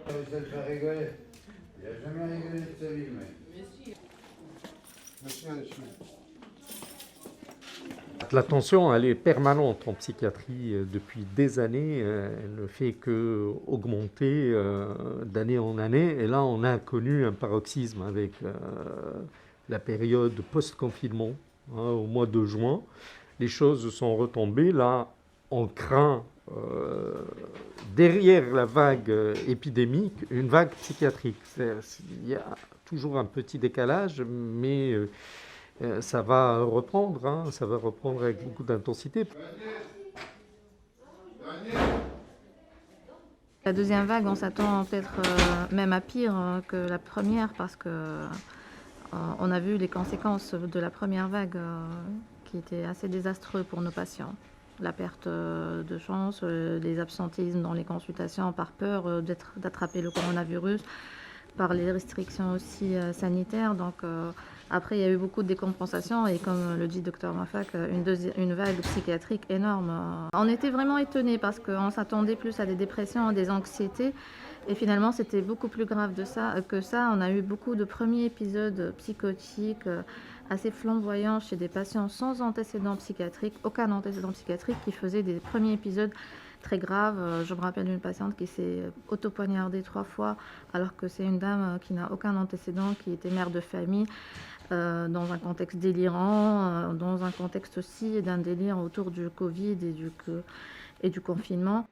Ça le fait rigoler. Il n'a jamais rigolé de sa vie, mec. La tension, elle est permanente en psychiatrie depuis des années. Elle ne fait que augmenter d'année en année. Et là, on a connu un paroxysme avec la période post-confinement, hein, au mois de juin. Les choses sont retombées. Là, on craint, derrière la vague épidémique, une vague psychiatrique. Il y a toujours un petit décalage, mais ça va reprendre, hein, ça va reprendre avec beaucoup d'intensité. La deuxième vague, on s'attend peut-être même à pire que la première parce que on a vu les conséquences de la première vague qui étaient assez désastreux pour nos patients. La perte de chance, les absentéismes dans les consultations par peur d'attraper le coronavirus, par les restrictions aussi sanitaires. Donc après, il y a eu beaucoup de décompensations et comme le dit Dr Mafak, une vague psychiatrique énorme. On était vraiment étonnés parce qu'on s'attendait plus à des dépressions, des anxiétés. Et finalement, c'était beaucoup plus grave que ça. On a eu beaucoup de premiers épisodes psychotiques assez flamboyants chez des patients sans antécédents psychiatriques, aucun antécédent psychiatrique, qui faisaient des premiers épisodes très graves. Je me rappelle d'une patiente qui s'est auto-poignardée 3 fois, alors que c'est une dame qui n'a aucun antécédent, qui était mère de famille, dans un contexte délirant, dans un contexte aussi d'un délire autour du Covid et du confinement.